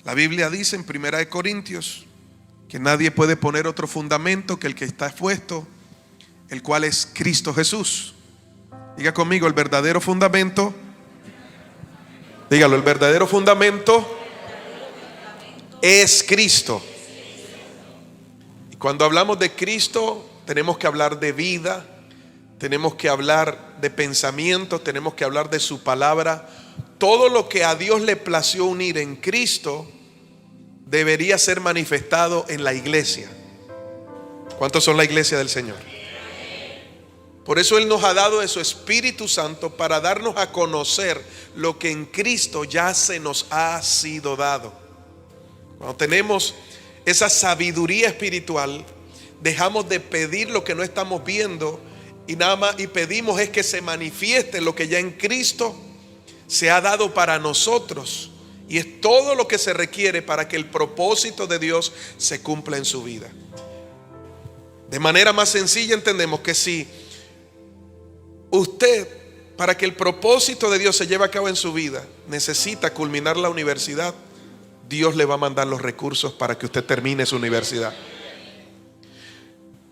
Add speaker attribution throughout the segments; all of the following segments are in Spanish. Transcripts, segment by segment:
Speaker 1: La Biblia dice en 1 Corintios que nadie puede poner otro fundamento que el que está puesto, el cual es Cristo Jesús. Diga conmigo, el verdadero fundamento. Dígalo, el verdadero fundamento es Cristo. Y cuando hablamos de Cristo, tenemos que hablar de vida, tenemos que hablar de pensamientos, tenemos que hablar de su palabra. Todo lo que a Dios le plació unir en Cristo debería ser manifestado en la iglesia. ¿Cuántos son la iglesia del Señor? Por eso Él nos ha dado de su Espíritu Santo para darnos a conocer lo que en Cristo ya se nos ha sido dado. Cuando tenemos esa sabiduría espiritual, dejamos de pedir lo que no estamos viendo y nada más y pedimos es que se manifieste lo que ya en Cristo se ha dado para nosotros, y es todo lo que se requiere para que el propósito de Dios se cumpla en su vida. De manera más sencilla entendemos que si usted, para que el propósito de Dios se lleve a cabo en su vida, necesita culminar la universidad, Dios le va a mandar los recursos para que usted termine su universidad.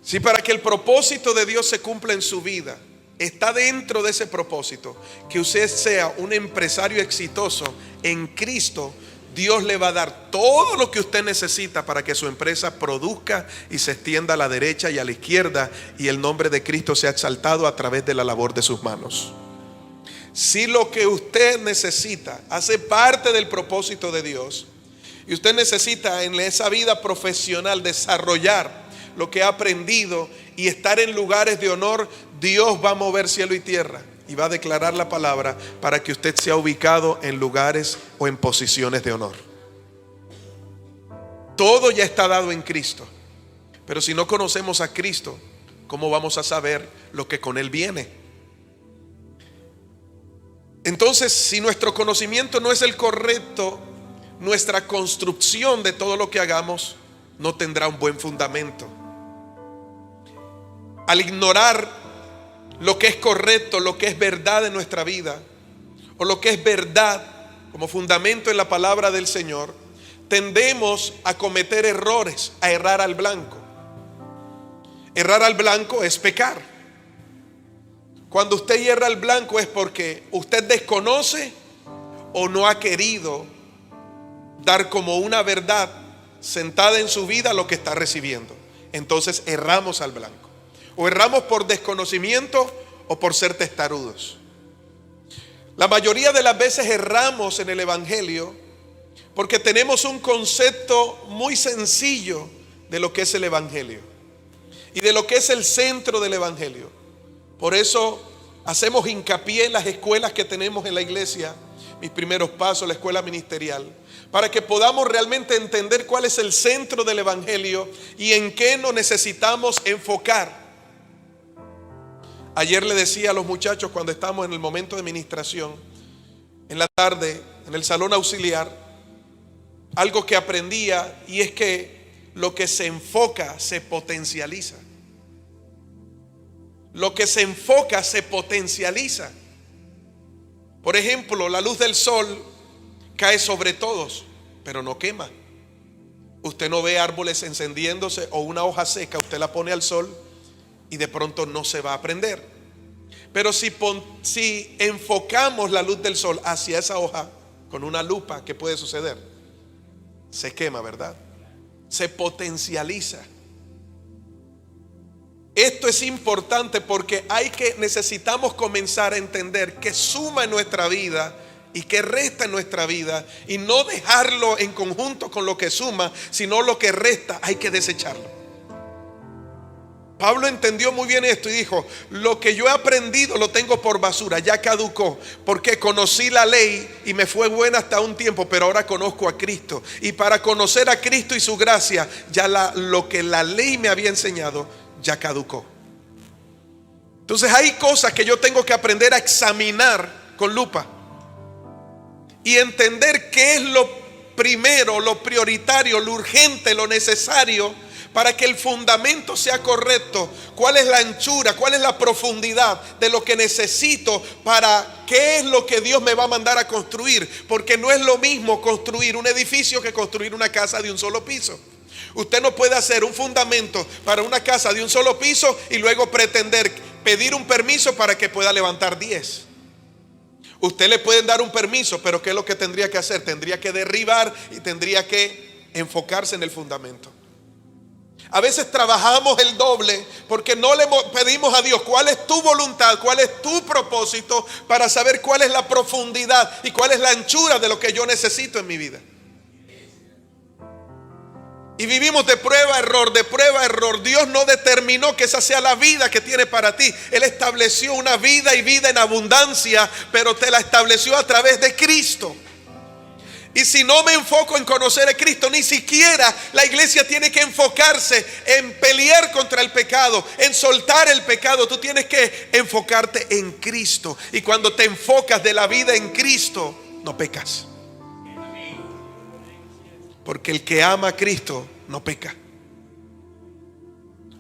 Speaker 1: Si para que el propósito de Dios se cumpla en su vida, está dentro de ese propósito que usted sea un empresario exitoso en Cristo, Dios le va a dar todo lo que usted necesita para que su empresa produzca y se extienda a la derecha y a la izquierda, y el nombre de Cristo sea exaltado a través de la labor de sus manos. Si lo que usted necesita hace parte del propósito de Dios y usted necesita en esa vida profesional desarrollar lo que ha aprendido y estar en lugares de honor, Dios va a mover cielo y tierra y va a declarar la palabra para que usted sea ubicado en lugares o en posiciones de honor. Todo ya está dado en Cristo, pero si no conocemos a Cristo, ¿cómo vamos a saber lo que con Él viene? Entonces, si nuestro conocimiento no es el correcto, nuestra construcción de todo lo que hagamos no tendrá un buen fundamento. Al ignorar lo que es correcto, lo que es verdad en nuestra vida, o lo que es verdad como fundamento en la palabra del Señor, tendemos a cometer errores, a errar al blanco. Errar al blanco es pecar. Cuando usted hierra al blanco es porque usted desconoce o no ha querido dar como una verdad sentada en su vida lo que está recibiendo. Entonces erramos al blanco. O erramos por desconocimiento o por ser testarudos. La mayoría de las veces erramos en el Evangelio porque tenemos un concepto muy sencillo de lo que es el Evangelio y de lo que es el centro del Evangelio. Por eso hacemos hincapié en las escuelas que tenemos en la iglesia, Mis Primeros Pasos, la escuela ministerial, para que podamos realmente entender cuál es el centro del Evangelio y en qué nos necesitamos enfocar. Ayer le decía a los muchachos cuando estábamos en el momento de ministración, en la tarde, en el salón auxiliar, algo que aprendía, y es que lo que se enfoca se potencializa. Lo que se enfoca se potencializa. Por ejemplo, la luz del sol cae sobre todos, pero no quema. Usted no ve árboles encendiéndose o una hoja seca, usted la pone al sol y de pronto no se va a prender. Pero si enfocamos la luz del sol hacia esa hoja con una lupa, ¿qué puede suceder? Se quema, ¿verdad? Se potencializa. Esto es importante porque necesitamos comenzar a entender qué suma en nuestra vida y qué resta en nuestra vida, y no dejarlo en conjunto con lo que suma, sino lo que resta hay que desecharlo. Pablo entendió muy bien esto y dijo: lo que yo he aprendido lo tengo por basura, ya caducó, porque conocí la ley y me fue buena hasta un tiempo, pero ahora conozco a Cristo, y para conocer a Cristo y su gracia, ya lo que la ley me había enseñado ya caducó. Entonces hay cosas que yo tengo que aprender a examinar con lupa y entender qué es lo primero, lo prioritario, lo urgente, lo necesario, para que el fundamento sea correcto. ¿Cuál es la anchura? ¿Cuál es la profundidad de lo que necesito para qué es lo que Dios me va a mandar a construir? Porque no es lo mismo construir un edificio que construir una casa de un solo piso. Usted no puede hacer un fundamento para una casa de un solo piso y luego pretender pedir un permiso para que pueda levantar 10. Usted le pueden dar un permiso, pero ¿qué es lo que tendría que hacer? Tendría que derribar y tendría que enfocarse en el fundamento. A veces trabajamos el doble porque no le pedimos a Dios cuál es tu voluntad, cuál es tu propósito, para saber cuál es la profundidad y cuál es la anchura de lo que yo necesito en mi vida. Y vivimos de prueba a error, de prueba a error. Dios no determinó que esa sea la vida que tiene para ti. Él estableció una vida y vida en abundancia, pero te la estableció a través de Cristo. Y si no me enfoco en conocer a Cristo, ni siquiera la iglesia tiene que enfocarse en pelear contra el pecado, en soltar el pecado. Tú tienes que enfocarte en Cristo. Y cuando te enfocas de la vida en Cristo, no pecas. Porque el que ama a Cristo no peca.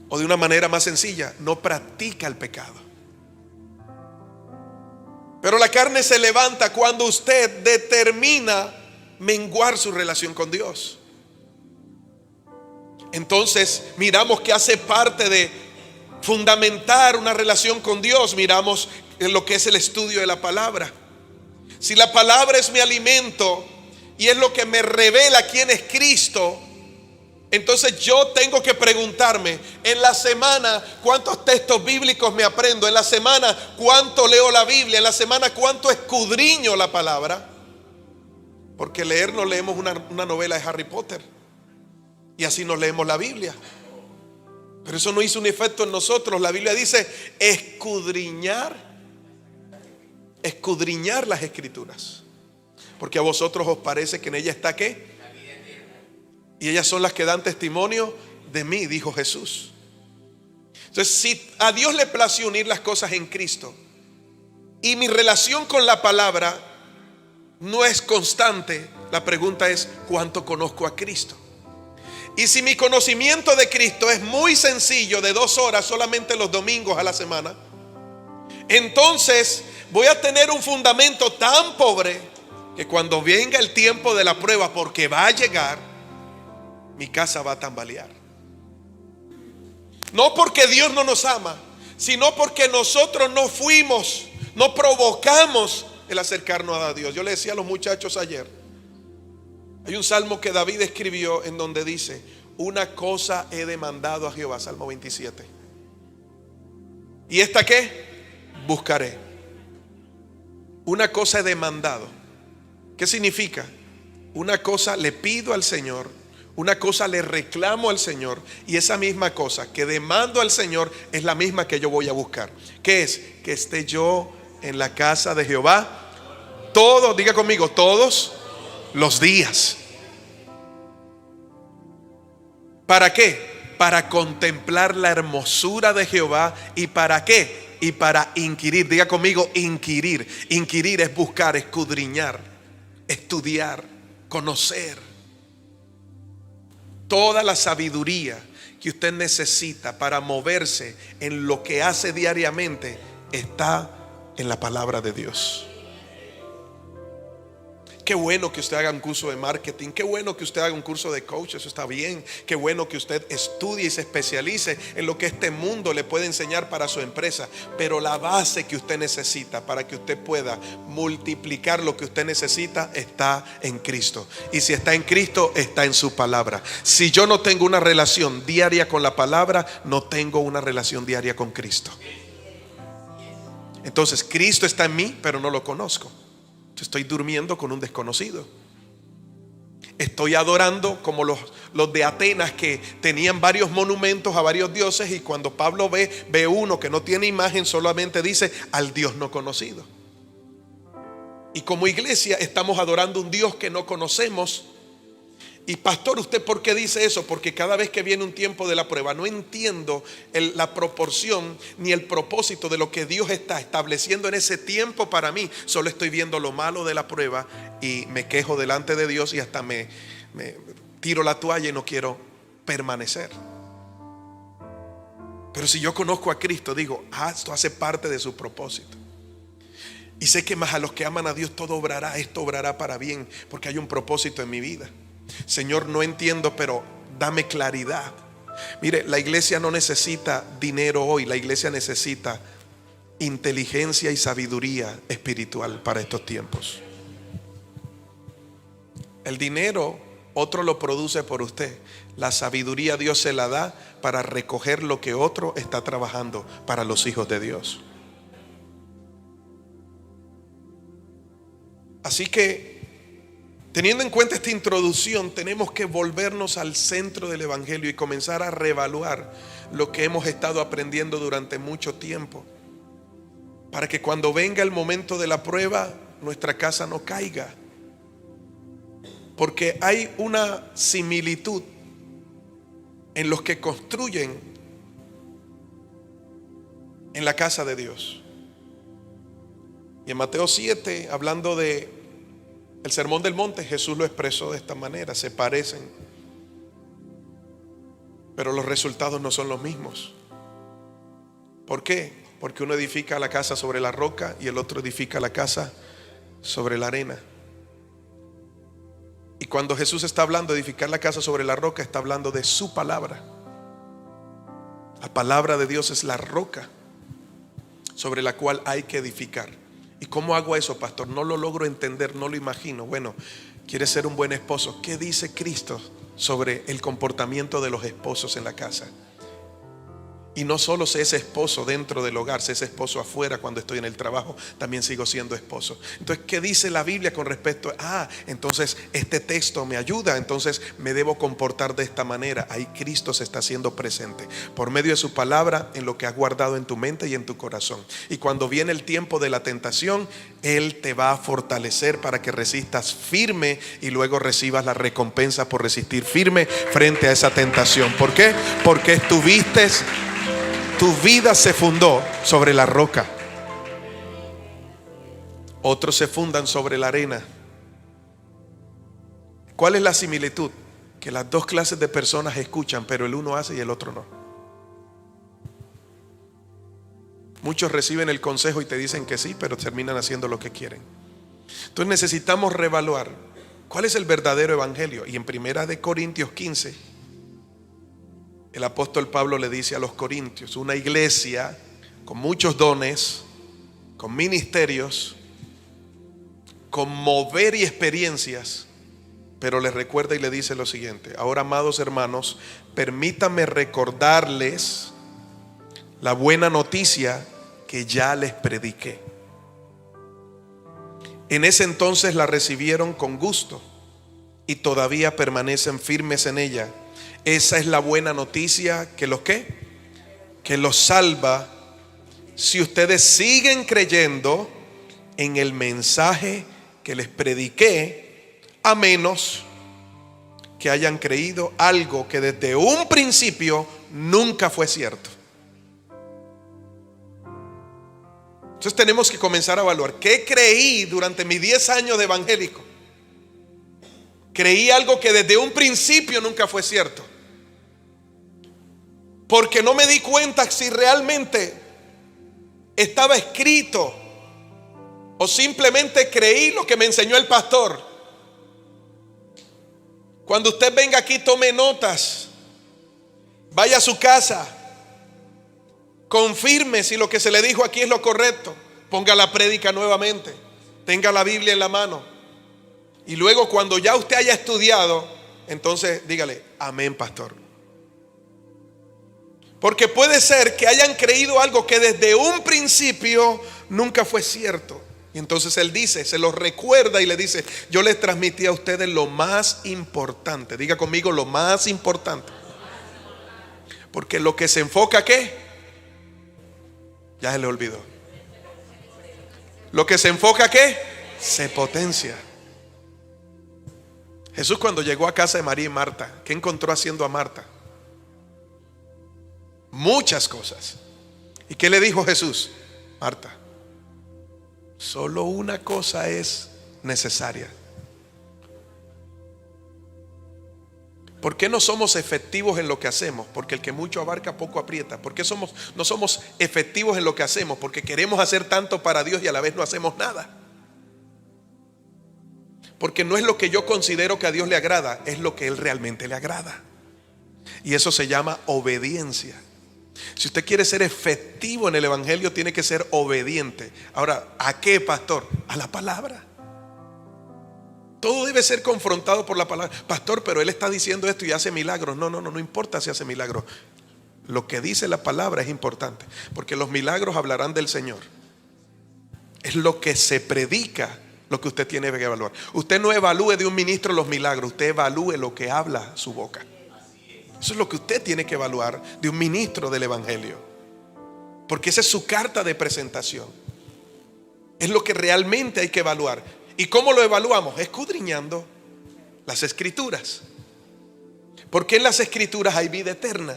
Speaker 1: O de una manera más sencilla, no practica el pecado. Pero la carne se levanta cuando usted determina menguar su relación con Dios. Entonces miramos que hace parte de fundamentar una relación con Dios. Miramos en lo que es el estudio de la palabra. Si la palabra es mi alimento y es lo que me revela quién es Cristo, entonces yo tengo que preguntarme en la semana cuántos textos bíblicos me aprendo, en la semana cuánto leo la Biblia, en la semana cuánto escudriño la palabra. Porque leer no leemos una novela de Harry Potter y así nos leemos la Biblia, pero eso no hizo un efecto en nosotros. La Biblia dice escudriñar las escrituras, porque a vosotros os parece que en ella está ¿qué? Y ellas son las que dan testimonio de mí, dijo Jesús. Entonces, si a Dios le plació unir las cosas en Cristo y mi relación con la palabra no es constante, la pregunta es ¿cuánto conozco a Cristo? Y si mi conocimiento de Cristo es muy sencillo, de 2 horas solamente los domingos a la semana, entonces voy a tener un fundamento tan pobre que cuando venga el tiempo de la prueba, porque va a llegar, mi casa va a tambalear. No porque Dios no nos ama, sino porque nosotros no provocamos el acercarnos a Dios. Yo le decía a los muchachos ayer, hay un salmo que David escribió en donde dice: una cosa he demandado a Jehová, Salmo 27. ¿Y esta qué? Buscaré. Una cosa he demandado. ¿Qué significa? Una cosa le pido al Señor, una cosa le reclamo al Señor, y esa misma cosa que demando al Señor es la misma que yo voy a buscar. ¿Qué es? Que esté yo en la casa de Jehová todos, diga conmigo, todos los días. ¿Para qué? Para contemplar la hermosura de Jehová. ¿Y para qué? Y para inquirir. Diga conmigo, inquirir. Inquirir es buscar, escudriñar, estudiar, conocer. Toda la sabiduría que usted necesita para moverse en lo que hace diariamente está en la palabra de Dios. Qué bueno que usted haga un curso de marketing, qué bueno que usted haga un curso de coach, eso está bien. Qué bueno que usted estudie y se especialice en lo que este mundo le puede enseñar para su empresa. Pero la base que usted necesita para que usted pueda multiplicar lo que usted necesita está en Cristo. Y si está en Cristo, está en su palabra. Si yo no tengo una relación diaria con la palabra, no tengo una relación diaria con Cristo. Entonces Cristo está en mí, pero no lo conozco. Estoy durmiendo con un desconocido. Estoy adorando como los de Atenas, que tenían varios monumentos a varios dioses, y cuando Pablo ve uno que no tiene imagen, solamente dice al Dios no conocido. Y como iglesia estamos adorando un Dios que no conocemos. Y pastor, ¿usted por qué dice eso? Porque cada vez que viene un tiempo de la prueba no entiendo la proporción ni el propósito de lo que Dios está estableciendo en ese tiempo para mí. Solo estoy viendo lo malo de la prueba y me quejo delante de Dios y hasta me tiro la toalla y no quiero permanecer. Pero si yo conozco a Cristo, digo, esto hace parte de su propósito. Y sé que más a los que aman a Dios todo obrará, esto obrará para bien, porque hay un propósito en mi vida. Señor, no entiendo, pero dame claridad. Mire, la iglesia no necesita dinero hoy, la iglesia necesita inteligencia y sabiduría espiritual para estos tiempos. El dinero otro lo produce por usted. La sabiduría Dios se la da para recoger lo que otro está trabajando para los hijos de Dios. Así que, teniendo en cuenta esta introducción, tenemos que volvernos al centro del Evangelio y comenzar a reevaluar lo que hemos estado aprendiendo durante mucho tiempo, para que cuando venga el momento de la prueba, nuestra casa no caiga. Porque hay una similitud en los que construyen en la casa de Dios. Y en Mateo 7, hablando de el sermón del monte, Jesús lo expresó de esta manera: se parecen, pero los resultados no son los mismos. ¿Por qué? Porque uno edifica la casa sobre la roca y el otro edifica la casa sobre la arena. Y cuando Jesús está hablando de edificar la casa sobre la roca, está hablando de su palabra. La palabra de Dios es la roca sobre la cual hay que edificar. ¿Y cómo hago eso, pastor? No lo logro entender, no lo imagino. Bueno, ¿quieres ser un buen esposo? ¿Qué dice Cristo sobre el comportamiento de los esposos en la casa? Y no solo sé ese esposo dentro del hogar, sé ese esposo afuera. Cuando estoy en el trabajo también sigo siendo esposo. Entonces, ¿qué dice la Biblia con respecto a, entonces este texto me ayuda, entonces me debo comportar de esta manera? Ahí Cristo se está haciendo presente por medio de su palabra en lo que has guardado en tu mente y en tu corazón. Y cuando viene el tiempo de la tentación, Él te va a fortalecer para que resistas firme y luego recibas la recompensa por resistir firme frente a esa tentación. ¿Por qué? Porque tu vida se fundó sobre la roca. Otros se fundan sobre la arena. ¿Cuál es la similitud? Que las dos clases de personas escuchan, pero el uno hace y el otro no. Muchos reciben el consejo y te dicen que sí, pero terminan haciendo lo que quieren. Entonces necesitamos reevaluar cuál es el verdadero evangelio. Y en 1 Corintios 15, el apóstol Pablo le dice a los corintios, una iglesia con muchos dones, con ministerios, con mover y experiencias, pero les recuerda y le dice lo siguiente: ahora, amados hermanos, permítanme recordarles la buena noticia que ya les prediqué. En ese entonces la recibieron con gusto y todavía permanecen firmes en ella. Esa es la buena noticia que los salva. Si ustedes siguen creyendo en el mensaje que les prediqué, a menos que hayan creído algo que desde un principio nunca fue cierto. Entonces tenemos que comenzar a evaluar qué creí durante mis 10 años de evangélico. Creí algo que desde un principio nunca fue cierto, porque no me di cuenta si realmente estaba escrito, o simplemente creí lo que me enseñó el pastor. Cuando usted venga aquí, tome notas, vaya a su casa, confirme si lo que se le dijo aquí es lo correcto, ponga la prédica nuevamente, tenga la Biblia en la mano, y luego cuando ya usted haya estudiado, entonces dígale: amén, pastor. Porque puede ser que hayan creído algo que desde un principio nunca fue cierto. Y entonces él dice, se los recuerda y le dice: yo les transmití a ustedes lo más importante. Diga conmigo: lo más importante. Porque lo que se enfoca, ¿qué? Ya se le olvidó. Lo que se enfoca, ¿qué? Se potencia. Jesús, cuando llegó a casa de María y Marta, ¿qué encontró haciendo a Marta? Muchas cosas. ¿Y qué le dijo Jesús? Marta, solo una cosa es necesaria. ¿Por qué no somos efectivos en lo que hacemos? Porque el que mucho abarca, poco aprieta. ¿Por qué no somos efectivos en lo que hacemos? Porque queremos hacer tanto para Dios y a la vez no hacemos nada. Porque no es lo que yo considero que a Dios le agrada, es lo que Él realmente le agrada. Y eso se llama obediencia. Si usted quiere ser efectivo en el evangelio, tiene que ser obediente. Ahora, ¿a qué, pastor? A la palabra. Todo debe ser confrontado por la palabra. Pastor, pero él está diciendo esto y hace milagros. No importa si hace milagros. Lo que dice la palabra es importante, porque los milagros hablarán del Señor. Es lo que se predica lo que usted tiene que evaluar. Usted no evalúe de un ministro los milagros, usted evalúe lo que habla su boca. Eso es lo que usted tiene que evaluar de un ministro del evangelio, porque esa es su carta de presentación. Es lo que realmente hay que evaluar. ¿Y cómo lo evaluamos? Escudriñando las escrituras, porque en las escrituras hay vida eterna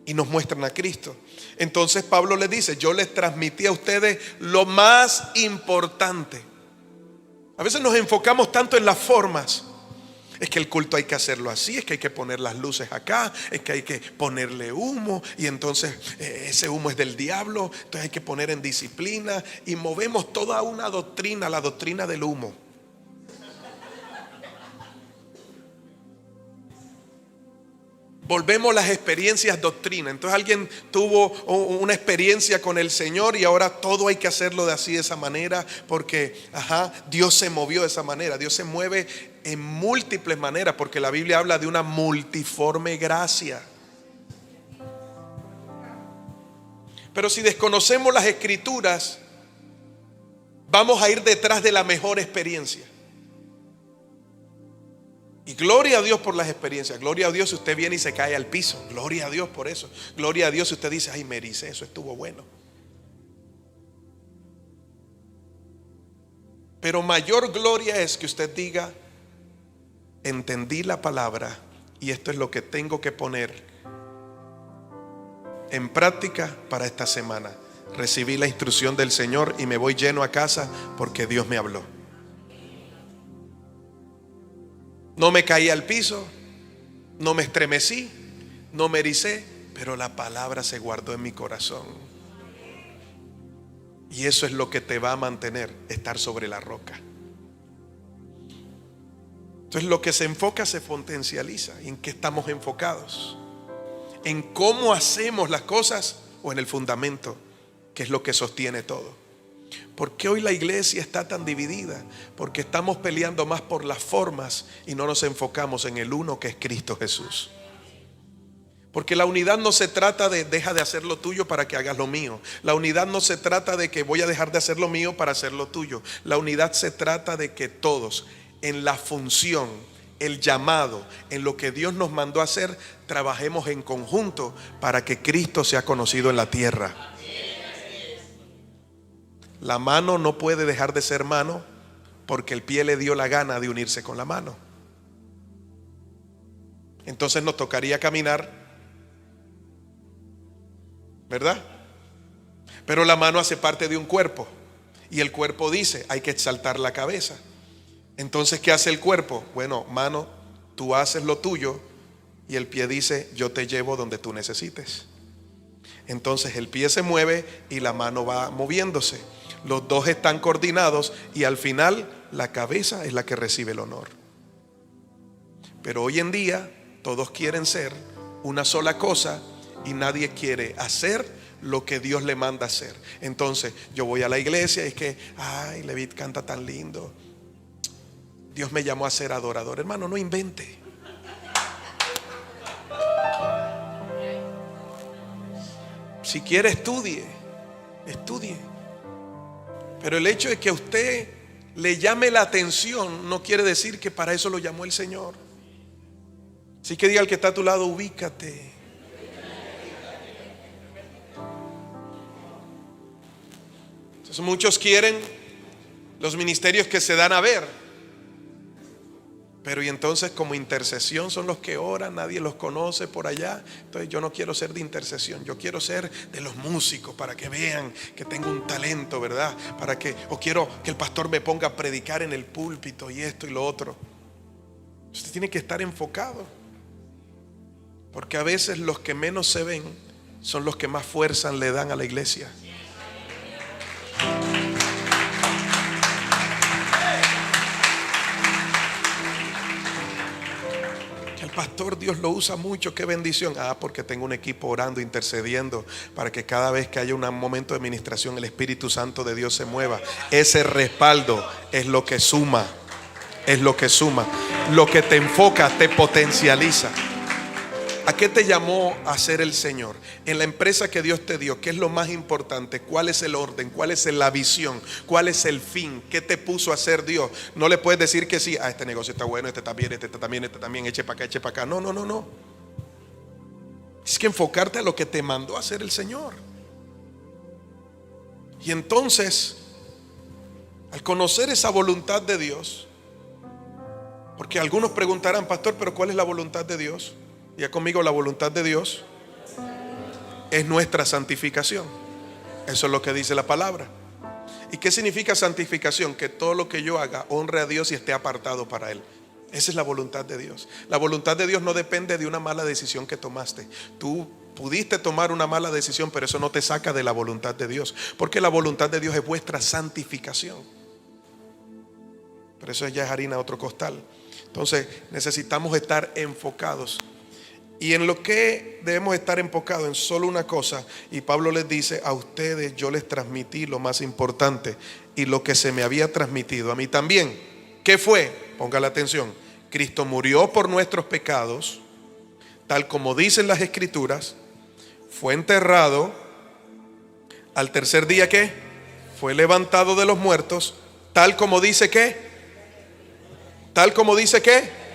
Speaker 1: y nos muestran a Cristo. Entonces Pablo le dice: yo les transmití a ustedes lo más importante. A veces nos enfocamos tanto en las formas. Es que el culto hay que hacerlo así, es que hay que poner las luces acá, es que hay que ponerle humo, y entonces ese humo es del diablo, entonces hay que poner en disciplina, y movemos toda una doctrina, la doctrina del humo. Volvemos las experiencias doctrina. Entonces alguien tuvo una experiencia con el Señor y ahora todo hay que hacerlo de así, de esa manera, porque Dios se movió de esa manera. Dios se mueve en múltiples maneras, porque la Biblia habla de una multiforme gracia. Pero si desconocemos las escrituras, vamos a ir detrás de la mejor experiencia. Y gloria a Dios por las experiencias. Gloria a Dios si usted viene y se cae al piso. Gloria a Dios por eso. Gloria a Dios si usted dice: ay, me ericé, eso estuvo bueno. Pero mayor gloria es que usted diga: entendí la palabra y esto es lo que tengo que poner en práctica para esta semana. Recibí la instrucción del Señor y me voy lleno a casa porque Dios me habló. No me caí al piso, no me estremecí, no me ericé, pero la palabra se guardó en mi corazón. Y eso es lo que te va a mantener, estar sobre la roca. Entonces lo que se enfoca se potencializa. ¿En qué estamos enfocados? ¿En cómo hacemos las cosas o en el fundamento, que es lo que sostiene todo? ¿Por qué hoy la iglesia está tan dividida? Porque estamos peleando más por las formas y no nos enfocamos en el uno, que es Cristo Jesús. Porque la unidad no se trata de deja de hacer lo tuyo para que hagas lo mío. La unidad no se trata de que voy a dejar de hacer lo mío para hacer lo tuyo. La unidad se trata de que todos, en la función, el llamado, en lo que Dios nos mandó a hacer, trabajemos en conjunto para que Cristo sea conocido en la tierra. La mano no puede dejar de ser mano porque el pie le dio la gana de unirse con la mano. Entonces nos tocaría caminar, ¿verdad? Pero la mano hace parte de un cuerpo y el cuerpo dice: hay que exaltar la cabeza. Entonces, ¿qué hace el cuerpo? Bueno, mano, tú haces lo tuyo, y el pie dice: yo te llevo donde tú necesites. Entonces el pie se mueve y la mano va moviéndose. Los dos están coordinados y al final la cabeza es la que recibe el honor. Pero hoy en día todos quieren ser una sola cosa y nadie quiere hacer lo que Dios le manda hacer. Entonces yo voy a la iglesia y es que, ay, Levit canta tan lindo, Dios me llamó a ser adorador. Hermano, no invente. Si quiere, estudie. Pero el hecho de que a usted le llame la atención no quiere decir que para eso lo llamó el Señor. Así que diga al que está a tu lado: ubícate. Entonces muchos quieren los ministerios que se dan a ver, pero y entonces como intercesión son los que oran, nadie los conoce por allá. Entonces yo no quiero ser de intercesión, yo quiero ser de los músicos para que vean que tengo un talento, ¿verdad? O quiero que el pastor me ponga a predicar en el púlpito y esto y lo otro. Usted tiene que estar enfocado. Porque a veces los que menos se ven son los que más fuerza le dan a la iglesia. El pastor Dios lo usa mucho, qué bendición. Porque tengo un equipo orando, intercediendo para que cada vez que haya un momento de ministración el Espíritu Santo de Dios se mueva. Ese respaldo es lo que suma, es lo que suma, lo que te enfoca, te potencializa. ¿A qué te llamó a ser el Señor? En la empresa que Dios te dio, ¿qué es lo más importante? ¿Cuál es el orden? ¿Cuál es la visión? ¿Cuál es el fin? ¿Qué te puso a hacer Dios? No le puedes decir que sí, este negocio está bueno, este también, este también, eche para acá, eche para acá. No. Es que enfocarte a lo que te mandó a hacer el Señor. Y entonces, al conocer esa voluntad de Dios, porque algunos preguntarán, pastor, pero ¿cuál es la voluntad de Dios? Ya conmigo, la voluntad de Dios es nuestra santificación. Eso es lo que dice la palabra. ¿Y qué significa santificación? Que todo lo que yo haga honre a Dios y esté apartado para Él. Esa es la voluntad de Dios. La voluntad de Dios no depende de una mala decisión que tomaste. Tú pudiste tomar una mala decisión, pero eso no te saca de la voluntad de Dios, porque la voluntad de Dios es vuestra santificación. Pero eso ya es harina de otro costal. Entonces necesitamos estar enfocados. Y en lo que debemos estar enfocados en solo una cosa. Y Pablo les dice, a ustedes yo les transmití lo más importante y lo que se me había transmitido a mí también. ¿Qué fue? Ponga la atención. Cristo murió por nuestros pecados, tal como dicen las Escrituras. Fue enterrado. Al tercer día, ¿qué? Fue levantado de los muertos, tal como dice ¿qué? Tal como dice ¿qué?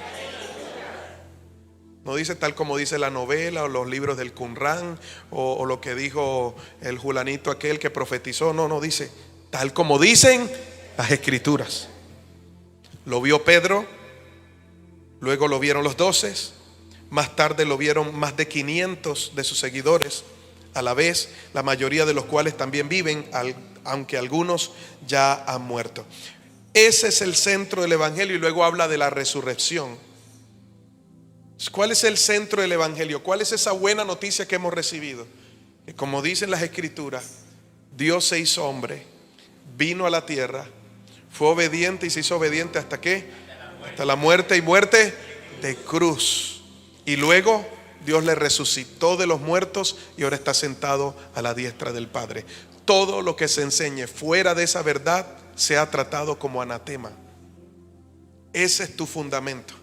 Speaker 1: No dice tal como dice la novela o los libros del Qumran o lo que dijo el Julanito aquel que profetizó. No, dice tal como dicen las Escrituras. Lo vio Pedro, luego lo vieron los 12, más tarde lo vieron más de 500 de sus seguidores a la vez, la mayoría de los cuales también viven, aunque algunos ya han muerto. Ese es el centro del Evangelio, y luego habla de la resurrección. ¿Cuál es el centro del Evangelio? ¿Cuál es esa buena noticia que hemos recibido? Que como dicen las Escrituras, Dios se hizo hombre, vino a la tierra, fue obediente y se hizo obediente ¿hasta qué? Hasta la muerte, y muerte de cruz. Y luego Dios le resucitó de los muertos y ahora está sentado a la diestra del Padre. Todo lo que se enseñe fuera de esa verdad se ha tratado como anatema. Ese es tu fundamento.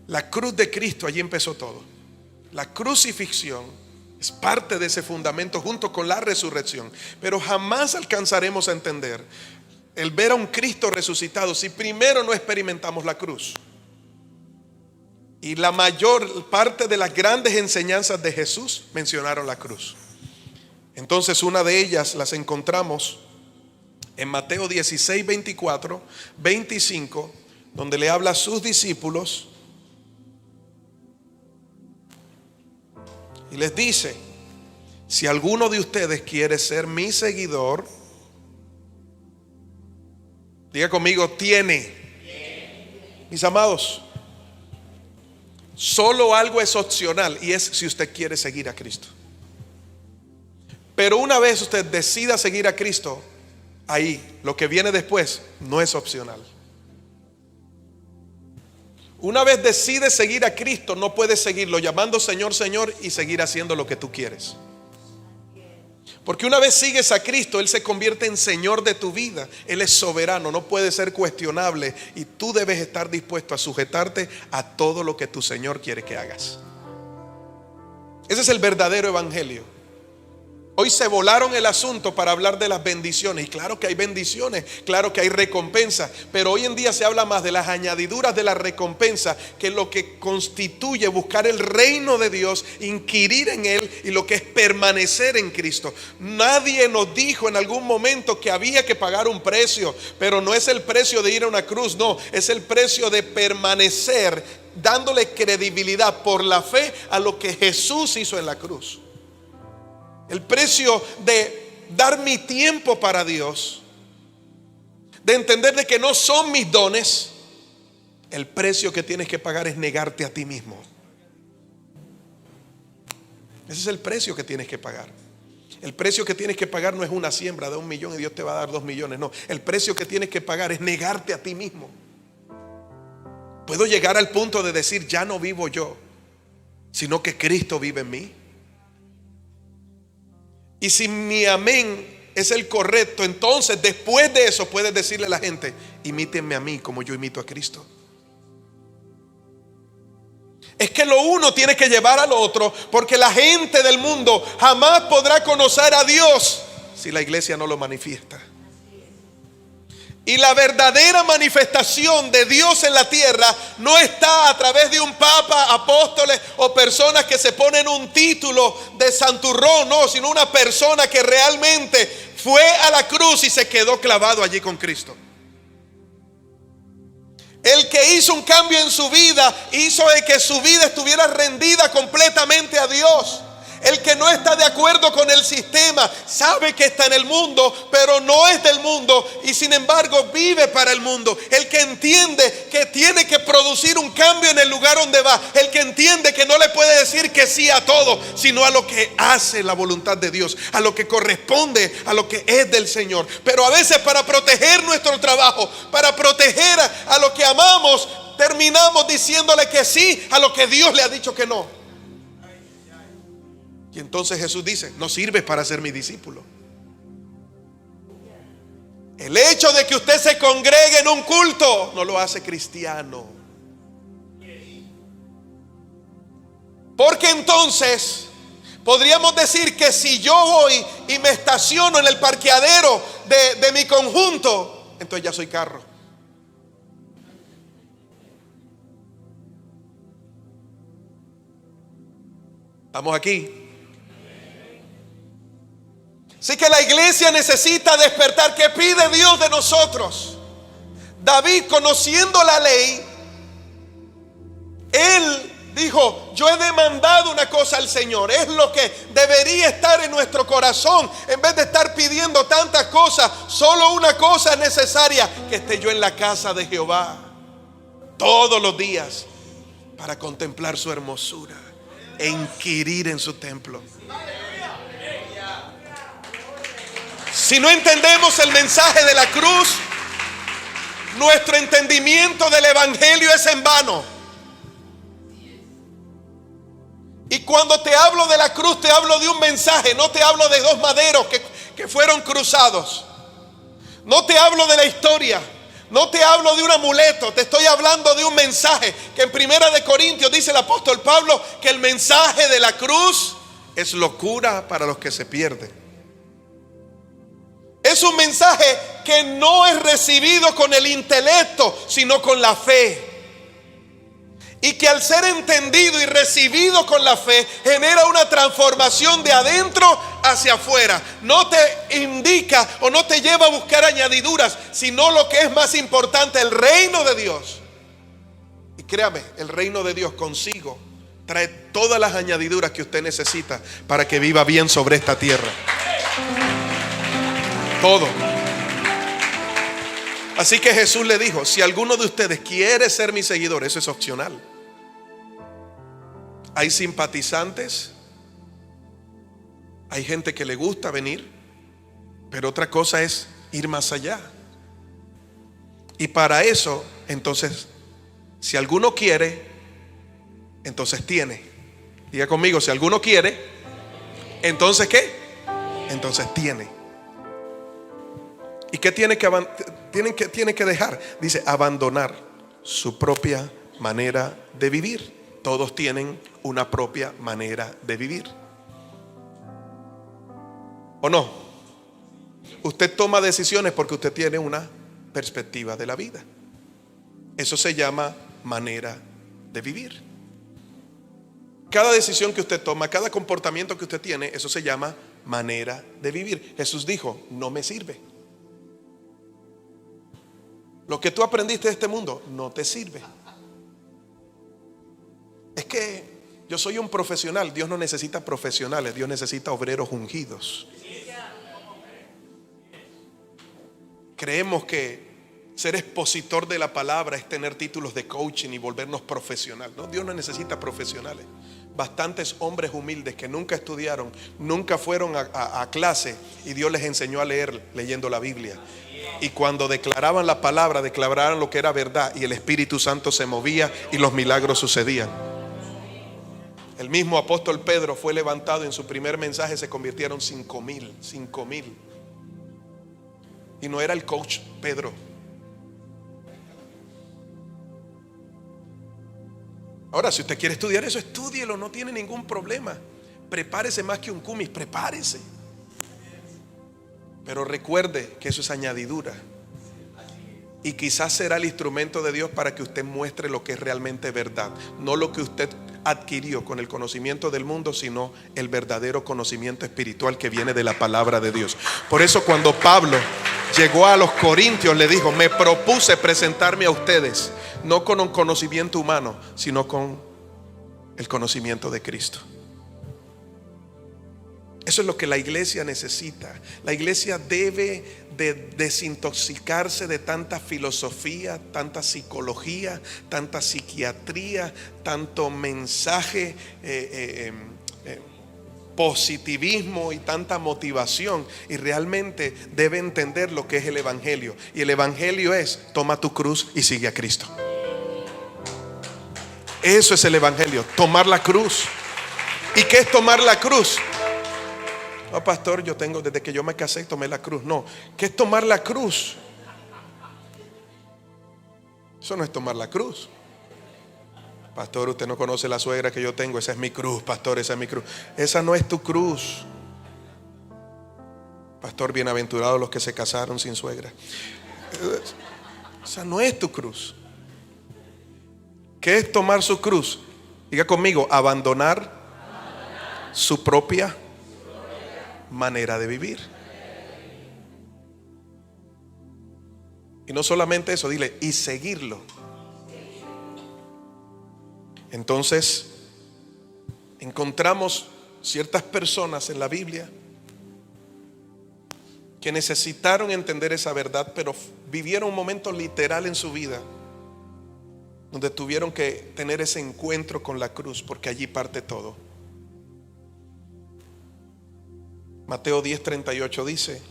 Speaker 1: La cruz de Cristo, allí empezó todo. La crucifixión es parte de ese fundamento junto con la resurrección. Pero jamás alcanzaremos a entender el ver a un Cristo resucitado si primero no experimentamos la cruz. Y la mayor parte de las grandes enseñanzas de Jesús mencionaron la cruz. Entonces una de ellas las encontramos en Mateo 16, 24, 25, donde le habla a sus discípulos y les dice: si alguno de ustedes quiere ser mi seguidor, diga conmigo, tiene. Mis amados, solo algo es opcional, y es si usted quiere seguir a Cristo. Pero una vez usted decida seguir a Cristo, ahí lo que viene después no es opcional. Una vez decides seguir a Cristo, no puedes seguirlo llamando Señor, Señor y seguir haciendo lo que tú quieres. Porque una vez sigues a Cristo, Él se convierte en Señor de tu vida. Él es soberano, no puede ser cuestionable, y tú debes estar dispuesto a sujetarte a todo lo que tu Señor quiere que hagas. Ese es el verdadero evangelio. Hoy se volaron el asunto para hablar de las bendiciones, y claro que hay bendiciones, claro que hay recompensa, pero hoy en día se habla más de las añadiduras de la recompensa que lo que constituye buscar el reino de Dios, inquirir en Él, y lo que es permanecer en Cristo. Nadie nos dijo en algún momento que había que pagar un precio, pero no es el precio de ir a una cruz, no, es el precio de permanecer dándole credibilidad por la fe a lo que Jesús hizo en la cruz. El precio de dar mi tiempo para Dios, de entender de que no son mis dones. El precio que tienes que pagar es negarte a ti mismo. Ese es el precio que tienes que pagar. El precio que tienes que pagar no es una siembra de 1 millón y Dios te va a dar 2 millones. No, el precio que tienes que pagar es negarte a ti mismo. Puedo llegar al punto de decir, ya no vivo yo, sino que Cristo vive en mí. Y si mi amén es el correcto, entonces después de eso puedes decirle a la gente, imítenme a mí como yo imito a Cristo. Es que lo uno tiene que llevar al otro, porque la gente del mundo jamás podrá conocer a Dios si la iglesia no lo manifiesta. Y la verdadera manifestación de Dios en la tierra no está a través de un papa, apóstoles o personas que se ponen un título de santurrón, no, sino una persona que realmente fue a la cruz y se quedó clavado allí con Cristo. El que hizo un cambio en su vida, hizo de que su vida estuviera rendida completamente a Dios. El que no está de acuerdo con el sistema, sabe que está en el mundo, pero no es del mundo y sin embargo vive para el mundo. El que entiende que tiene que producir un cambio en el lugar donde va. El que entiende que no le puede decir que sí a todo, sino a lo que hace la voluntad de Dios, a lo que corresponde, a lo que es del Señor. Pero a veces para proteger nuestro trabajo, para proteger a lo que amamos, terminamos diciéndole que sí a lo que Dios le ha dicho que no. Y entonces Jesús dice, no sirves para ser mi discípulo. El hecho de que usted se congregue en un culto no lo hace cristiano. Porque entonces podríamos decir que si yo voy y me estaciono en el parqueadero de mi conjunto, entonces ya soy carro. ¿Estamos aquí? Así que la iglesia necesita despertar. ¿Qué pide Dios de nosotros? David, conociendo la ley, él dijo, yo he demandado una cosa al Señor. Es lo que debería estar en nuestro corazón. En vez de estar pidiendo tantas cosas, solo una cosa es necesaria: que esté yo en la casa de Jehová todos los días para contemplar su hermosura e inquirir en su templo. Si no entendemos el mensaje de la cruz, nuestro entendimiento del evangelio es en vano. Y cuando te hablo de la cruz, te hablo de un mensaje. No te hablo de 2 maderos que fueron cruzados. No te hablo de la historia. No te hablo de un amuleto. Te estoy hablando de un mensaje que en 1 Corintios dice el apóstol Pablo que el mensaje de la cruz es locura para los que se pierden. Es un mensaje que no es recibido con el intelecto, sino con la fe. Y que al ser entendido y recibido con la fe, genera una transformación de adentro hacia afuera. No te indica o no te lleva a buscar añadiduras, sino lo que es más importante, el reino de Dios. Y créame, el reino de Dios consigo trae todas las añadiduras que usted necesita para que viva bien sobre esta tierra. Todo. Así que Jesús le dijo, si alguno de ustedes quiere ser mi seguidor, eso es opcional. Hay simpatizantes, hay gente que le gusta venir, pero otra cosa es ir más allá. Y para eso, entonces, si alguno quiere, entonces tiene. Diga conmigo, si alguno quiere, entonces ¿qué? Entonces tiene. ¿Y qué tiene que dejar? Dice, abandonar su propia manera de vivir. Todos tienen una propia manera de vivir. ¿O no? Usted toma decisiones porque usted tiene una perspectiva de la vida. Eso se llama manera de vivir. Cada decisión que usted toma, cada comportamiento que usted tiene, eso se llama manera de vivir. Jesús dijo, no me sirve. Lo que tú aprendiste de este mundo no te sirve. Es que yo soy un profesional. Dios no necesita profesionales, Dios necesita obreros ungidos. Creemos que Ser expositor de la palabra es tener títulos de coaching y volvernos profesional. No, Dios no necesita profesionales. Bastantes hombres humildes que nunca estudiaron, nunca fueron a clase, y Dios les enseñó a leer leyendo la Biblia. Y cuando declaraban la palabra, declaraban lo que era verdad, y el Espíritu Santo se movía y los milagros sucedían. El mismo apóstol Pedro fue levantado y en su primer mensaje se convirtieron 5,000. Y no era el coach Pedro. Ahora, si usted quiere estudiar eso, estúdielo, no tiene ningún problema. Prepárese más que un cumis, prepárese. Pero recuerde que eso es añadidura. Y quizás será el instrumento de Dios para que usted muestre lo que es realmente verdad. No lo que usted adquirió con el conocimiento del mundo, sino el verdadero conocimiento espiritual que viene de la palabra de Dios. Por eso cuando Pablo llegó a los Corintios, le dijo: me propuse presentarme a ustedes no con un conocimiento humano, sino con el conocimiento de Cristo. Eso es lo que la iglesia necesita. La iglesia debe de desintoxicarse de tanta filosofía, tanta psicología, tanta psiquiatría, tanto mensaje positivismo y tanta motivación, y realmente debe entender lo que es el evangelio. Y el evangelio es: toma tu cruz y sigue a Cristo. Eso es el evangelio, tomar la cruz. ¿Y qué es tomar la cruz? No, pastor, yo tengo desde que yo me casé tomé la cruz. No, ¿qué es tomar la cruz? Eso no es tomar la cruz. Pastor, usted no conoce la suegra que yo tengo. Esa es mi cruz, pastor, esa es mi cruz. Esa no es tu cruz. Pastor, bienaventurados los que se casaron sin suegra. Esa no es tu cruz. ¿Qué es tomar su cruz? Diga conmigo: abandonar su propia manera de vivir. Y no solamente eso, dile: y seguirlo. Entonces encontramos ciertas personas en la Biblia que necesitaron entender esa verdad, pero vivieron un momento literal en su vida donde tuvieron que tener ese encuentro con la cruz, porque allí parte todo. Mateo 10:38 dice: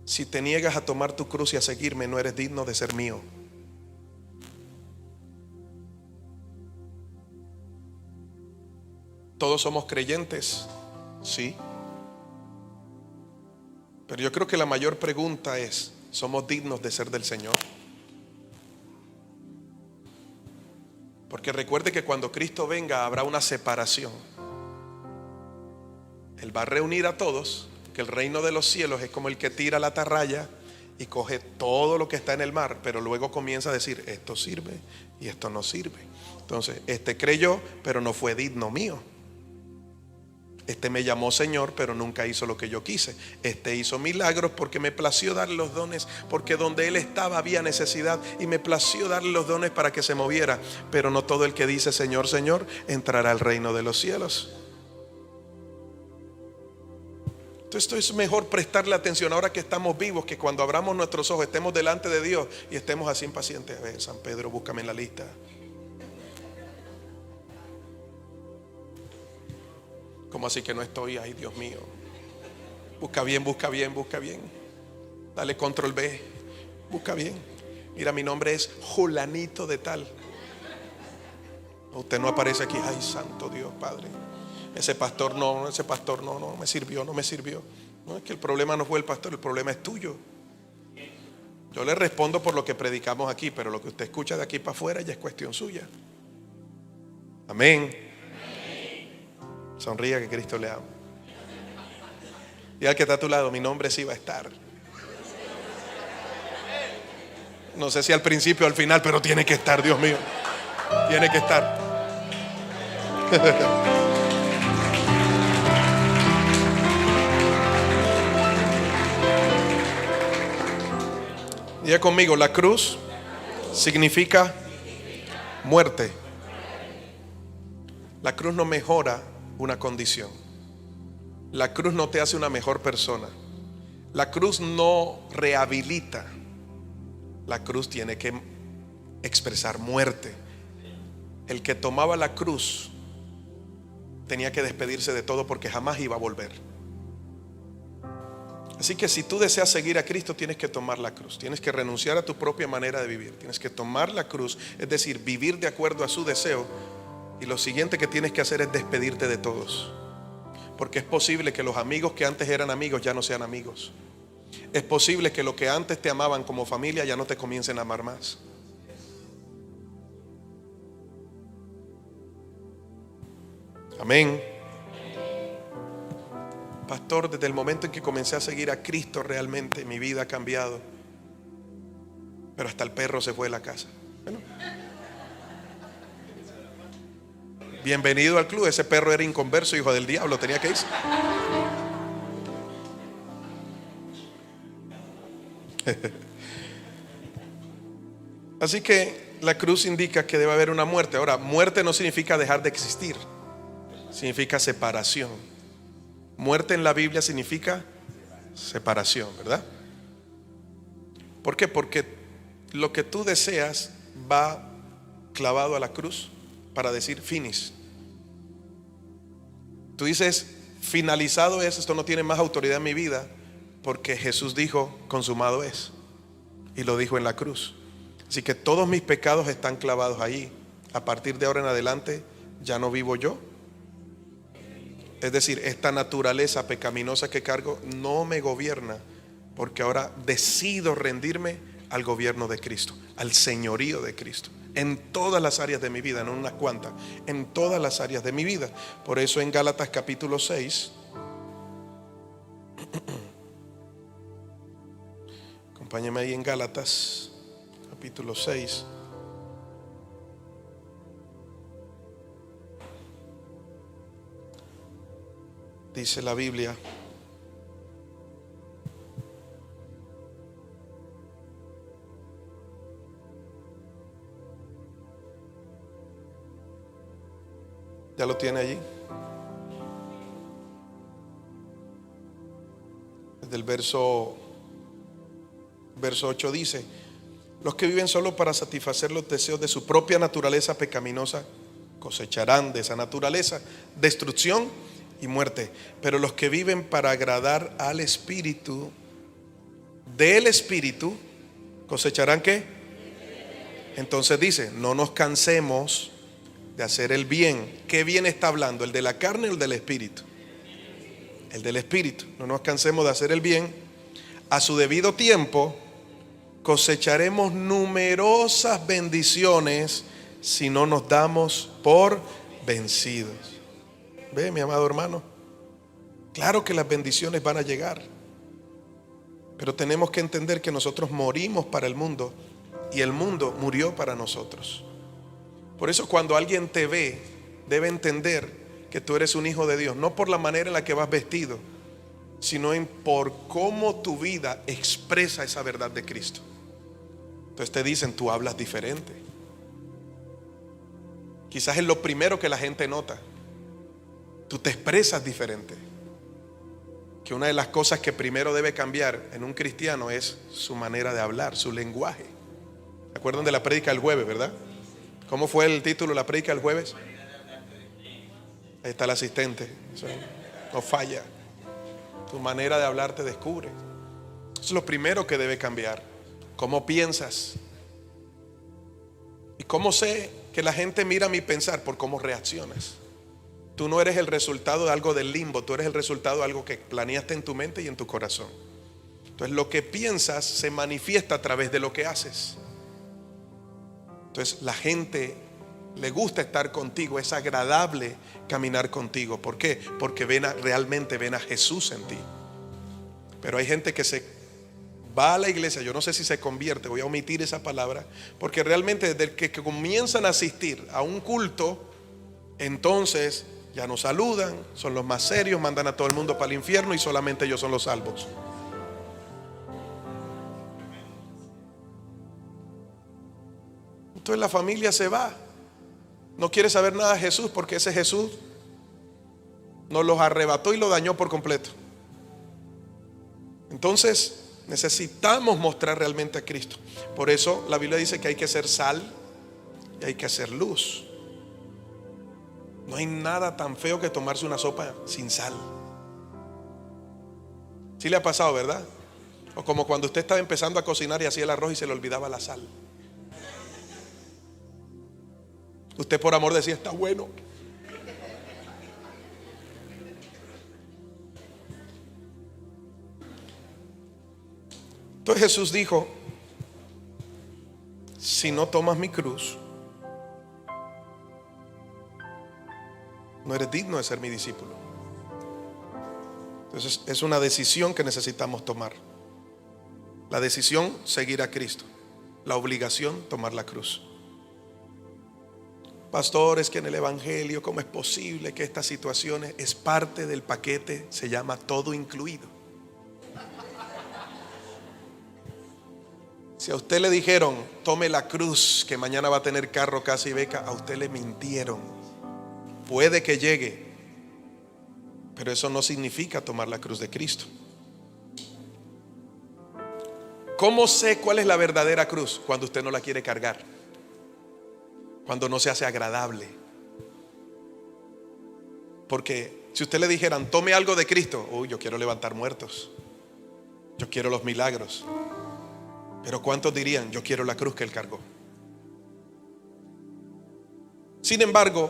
Speaker 1: si te niegas a tomar tu cruz y a seguirme, no eres digno de ser mío. Todos somos creyentes, sí. Pero yo creo que la mayor pregunta es: ¿somos dignos de ser del Señor? Porque recuerde que cuando Cristo venga habrá una separación. Él va a reunir a todos, que el reino de los cielos es como el que tira la atarraya y coge todo lo que está en el mar, pero luego comienza a decir: esto sirve y esto no sirve. Entonces, este creyó, pero no fue digno mío. Este me llamó Señor, pero nunca hizo lo que yo quise. Este hizo milagros porque me plació darle los dones, porque donde él estaba había necesidad y me plació darle los dones para que se moviera. Pero no todo el que dice Señor, Señor entrará al reino de los cielos. Entonces es mejor prestarle atención ahora que estamos vivos, que cuando abramos nuestros ojos estemos delante de Dios y estemos así impacientes. A ver, San Pedro, búscame en la lista. ¿Cómo así que no estoy? Ay, Dios mío. Busca bien, busca bien, busca bien. Dale control B. Busca bien. Mira, mi nombre es Julanito de tal. Usted no aparece aquí. Ay, santo Dios, Padre. Ese pastor no me sirvió, no me sirvió. No, es que el problema no fue el pastor, el problema es tuyo. Yo le respondo por lo que predicamos aquí, pero lo que usted escucha de aquí para afuera ya es cuestión suya. Amén. Sonría, que Cristo le ama. Y al que está a tu lado: mi nombre sí va a estar. No sé si al principio o al final, pero tiene que estar, Dios mío. Tiene que estar. Diga conmigo: la cruz significa muerte. La cruz no mejora una condición. La cruz no te hace una mejor persona. La cruz no rehabilita. La cruz tiene que expresar muerte. El que tomaba la cruz tenía que despedirse de todo porque jamás iba a volver. Así que si tú deseas seguir a Cristo, tienes que tomar la cruz. Tienes que renunciar a tu propia manera de vivir. Tienes que tomar la cruz, es decir, vivir de acuerdo a su deseo. Y lo siguiente que tienes que hacer es despedirte de todos. Porque es posible que los amigos que antes eran amigos ya no sean amigos. Es posible que lo que antes te amaban como familia ya no te comiencen a amar más. Amén. Pastor, desde el momento en que comencé a seguir a Cristo, realmente mi vida ha cambiado. Pero hasta el perro se fue de la casa. Bueno, bienvenido al club. Ese perro era inconverso, hijo del diablo, tenía que irse. Así que la cruz indica que debe haber una muerte. Ahora, muerte no significa dejar de existir. Significa separación. Muerte en la Biblia significa separación, ¿verdad? ¿Por qué? Porque lo que tú deseas va clavado a la cruz para decir finis. Tú dices, finalizado es, esto no tiene más autoridad en mi vida, porque Jesús dijo, consumado es. Y lo dijo en la cruz. Así que todos mis pecados están clavados ahí. A partir de ahora en adelante ya no vivo yo. Es decir, esta naturaleza pecaminosa que cargo no me gobierna, porque ahora decido rendirme al gobierno de Cristo, al señorío de Cristo, en todas las áreas de mi vida, no unas cuantas, en todas las áreas de mi vida. Por eso en Gálatas capítulo 6, acompáñame ahí en Gálatas capítulo 6. Dice la Biblia: ¿ya lo tiene allí? Desde el verso 8 dice: los que viven solo para satisfacer los deseos de su propia naturaleza pecaminosa cosecharán de esa naturaleza destrucción y muerte. Pero los que viven para agradar al Espíritu, del Espíritu, cosecharán ¿qué? Entonces dice, no nos cansemos de hacer el bien. ¿Qué bien está hablando? ¿El de la carne o el del Espíritu? El del Espíritu. No nos cansemos de hacer el bien. A su debido tiempo cosecharemos numerosas bendiciones si no nos damos por vencidos. Ve, mi amado hermano, claro que las bendiciones van a llegar, pero tenemos que entender que nosotros morimos para el mundo y el mundo murió para nosotros. Por eso cuando alguien te ve, debe entender que tú eres un hijo de Dios, no por la manera en la que vas vestido, sino por cómo tu vida expresa esa verdad de Cristo. Entonces te dicen, tú hablas diferente. Quizás es lo primero que la gente nota. Tú te expresas diferente. Que una de las cosas que primero debe cambiar en un cristiano es su manera de hablar, su lenguaje. ¿Se acuerdan de la prédica del jueves, verdad? ¿Cómo fue el título de la prédica del jueves? Ahí está el asistente. No falla. Tu manera de hablar te descubre. Eso es lo primero que debe cambiar. ¿Cómo piensas? ¿Y cómo sé que la gente mira mi pensar? Por cómo reaccionas. Tú no eres el resultado de algo del limbo, tú eres el resultado de algo que planeaste en tu mente y en tu corazón. Entonces lo que piensas se manifiesta a través de lo que haces. Entonces la gente le gusta estar contigo, es agradable caminar contigo. ¿Por qué? Porque realmente ven a Jesús en ti. Pero hay gente que se va a la iglesia, yo no sé si se convierte, voy a omitir esa palabra, porque realmente desde que comienzan a asistir a un culto, entonces ya no saludan, son los más serios, mandan a todo el mundo para el infierno y solamente ellos son los salvos. Entonces la familia se va, no quiere saber nada de Jesús, porque ese Jesús nos los arrebató y lo dañó por completo. Entonces necesitamos mostrar realmente a Cristo. Por eso la Biblia dice que hay que ser sal y hay que hacer luz. No hay nada tan feo que tomarse una sopa sin sal. Sí le ha pasado, ¿verdad? O como cuando usted estaba empezando a cocinar y hacía el arroz y se le olvidaba la sal. Usted por amor decía, está bueno. Entonces Jesús dijo, si no tomas mi cruz, no eres digno de ser mi discípulo. Entonces es una decisión que necesitamos tomar. La decisión, seguir a Cristo. La obligación, tomar la cruz. Pastor, es que en el Evangelio, ¿cómo es posible que estas situaciones es parte del paquete? Se llama todo incluido. Si a usted le dijeron, tome la cruz, que mañana va a tener carro, casa y beca, a usted le mintieron. Puede que llegue, pero eso no significa tomar la cruz de Cristo. ¿Cómo sé cuál es la verdadera cruz? Cuando usted no la quiere cargar, cuando no se hace agradable. Porque si usted le dijeran, tome algo de Cristo, uy, yo quiero levantar muertos, yo quiero los milagros. Pero ¿cuántos dirían, yo quiero la cruz que Él cargó? Sin embargo,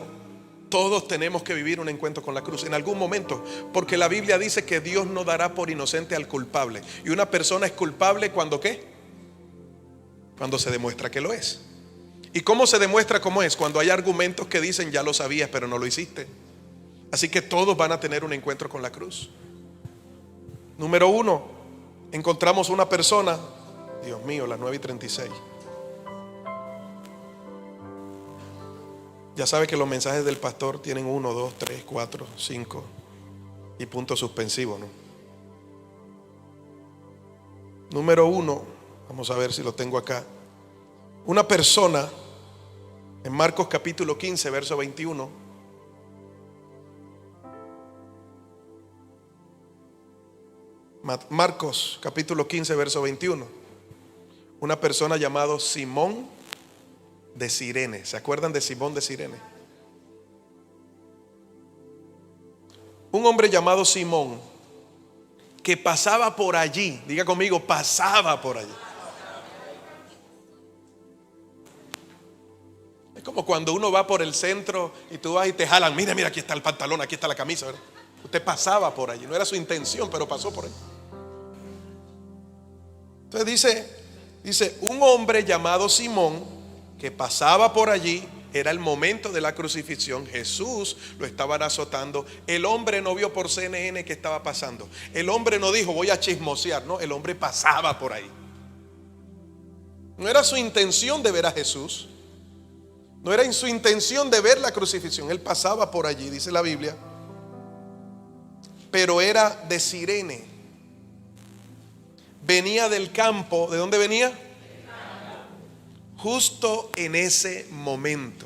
Speaker 1: todos tenemos que vivir un encuentro con la cruz en algún momento, porque la Biblia dice que Dios no dará por inocente al culpable. Y una persona es culpable cuando ¿qué? Cuando se demuestra que lo es. ¿Y cómo se demuestra cómo es? Cuando hay argumentos que dicen, ya lo sabías pero no lo hiciste. Así que todos van a tener un encuentro con la cruz. Número 1, encontramos una persona. Dios mío, las 9:36. Ya sabe que los mensajes del pastor tienen 1, 2, 3, 4, 5 y punto suspensivo, ¿no? Número 1, vamos a ver si lo tengo acá. Una persona en Marcos capítulo 15, verso 21. Marcos capítulo 15, verso 21. Una persona llamado Simón de Cirene. ¿Se acuerdan de Simón de Cirene? Un hombre llamado Simón que pasaba por allí. Diga conmigo, pasaba por allí. Es como cuando uno va por el centro y tú vas y te jalan. Mira, mira, aquí está el pantalón, aquí está la camisa, ¿verdad? Usted pasaba por allí. No era su intención, pero pasó por allí. Entonces dice, un hombre llamado Simón que pasaba por allí. Era el momento de la crucifixión. Jesús lo estaban azotando. El hombre no vio por CNN qué estaba pasando. El hombre no dijo, voy a chismosear. No, el hombre pasaba por ahí. No era su intención de ver a Jesús. No era su intención de ver la crucifixión. Él pasaba por allí, dice la Biblia. Pero era de Cirene. Venía del campo. ¿De dónde venía? Justo en ese momento.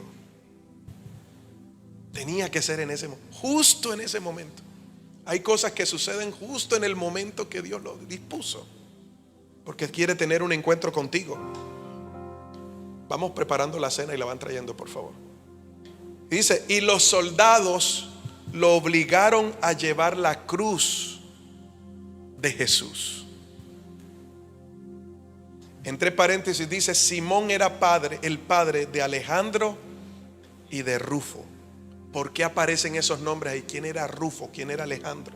Speaker 1: Tenía que ser en ese momento. Justo en ese momento. Hay cosas que suceden justo en el momento que Dios lo dispuso, porque quiere tener un encuentro contigo. Vamos preparando la cena y la van trayendo, por favor. Dice, y los soldados lo obligaron a llevar la cruz de Jesús. Entre paréntesis dice, Simón era el padre de Alejandro y de Rufo. ¿Por qué aparecen esos nombres ahí? ¿Quién era Rufo? ¿Quién era Alejandro?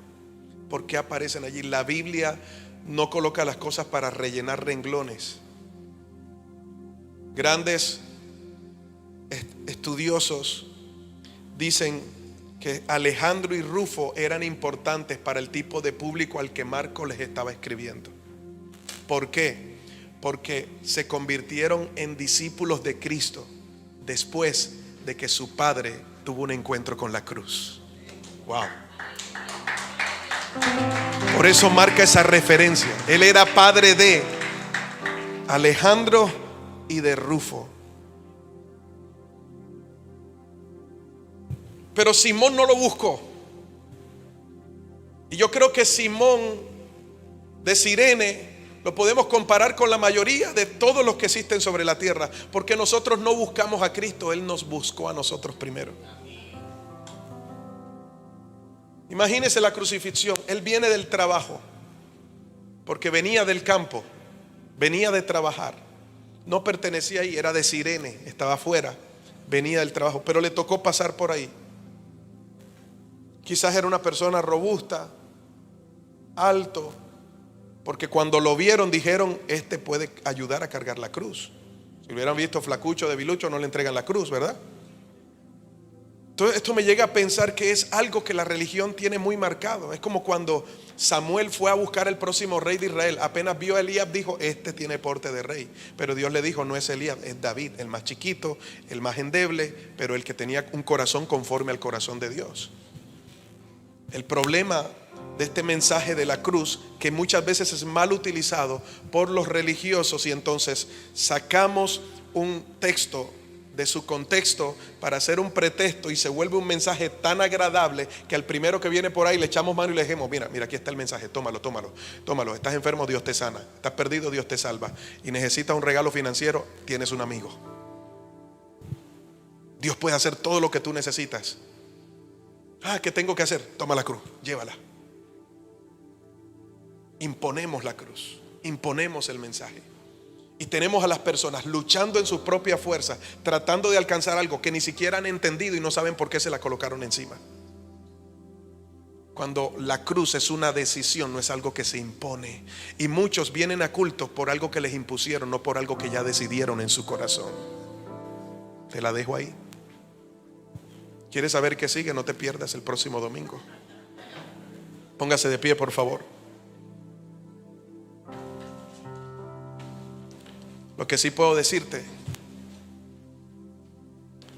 Speaker 1: ¿Por qué aparecen allí? La Biblia no coloca las cosas para rellenar renglones. Grandes estudiosos dicen que Alejandro y Rufo eran importantes para el tipo de público al que Marcos les estaba escribiendo. ¿Por qué? Porque se convirtieron en discípulos de Cristo después de que su padre tuvo un encuentro con la cruz. Wow. Por eso marca esa referencia. Él era padre de Alejandro y de Rufo. Pero Simón no lo buscó. Y yo creo que Simón de Cirene Lo podemos comparar con la mayoría de todos los que existen sobre la tierra, porque nosotros no buscamos a Cristo, Él nos buscó a nosotros primero. Imagínese la crucifixión. Él viene del trabajo, porque venía del campo, venía de trabajar. No pertenecía ahí, era de Cirene, estaba afuera, venía del trabajo, pero le tocó pasar por ahí. Quizás era una persona robusta, alto, porque cuando lo vieron dijeron, este puede ayudar a cargar la cruz. Si hubieran visto flacucho, debilucho, no le entregan la cruz, ¿verdad? Entonces esto me llega a pensar que es algo que la religión tiene muy marcado. Es como cuando Samuel fue a buscar el próximo rey de Israel. Apenas vio a Elías, dijo, este tiene porte de rey. Pero Dios le dijo, no es Elías, es David, el más chiquito, el más endeble, pero el que tenía un corazón conforme al corazón de Dios. El problema de este mensaje de la cruz, que muchas veces es mal utilizado por los religiosos, y entonces sacamos un texto de su contexto para hacer un pretexto y se vuelve un mensaje tan agradable que al primero que viene por ahí le echamos mano y le dijimos, mira, aquí está el mensaje, tómalo, estás enfermo, Dios te sana, estás perdido, Dios te salva, y necesitas un regalo financiero, tienes un amigo. Dios puede hacer todo lo que tú necesitas. ¿Qué tengo que hacer? Toma la cruz, llévala. Imponemos la cruz, imponemos el mensaje. Y tenemos a las personas luchando en sus propias fuerzas, tratando de alcanzar algo que ni siquiera han entendido y no saben por qué se la colocaron encima. Cuando la cruz es una decisión, no es algo que se impone. Y muchos vienen a cultos por algo que les impusieron, no por algo que ya decidieron en su corazón. Te la dejo ahí. ¿Quieres saber qué sigue? No te pierdas el próximo domingo. Póngase de pie, por favor. Lo que sí puedo decirte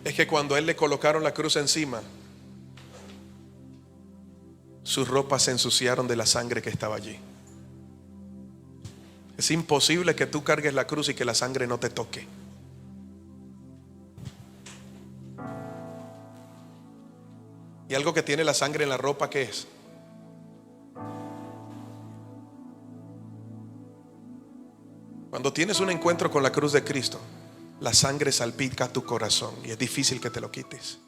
Speaker 1: es que cuando a él le colocaron la cruz encima, sus ropas se ensuciaron de la sangre que estaba allí. Es imposible que tú cargues la cruz y que la sangre no te toque. Y algo que tiene la sangre en la ropa, ¿qué es? Cuando tienes un encuentro con la cruz de Cristo, la sangre salpica tu corazón y es difícil que te lo quites.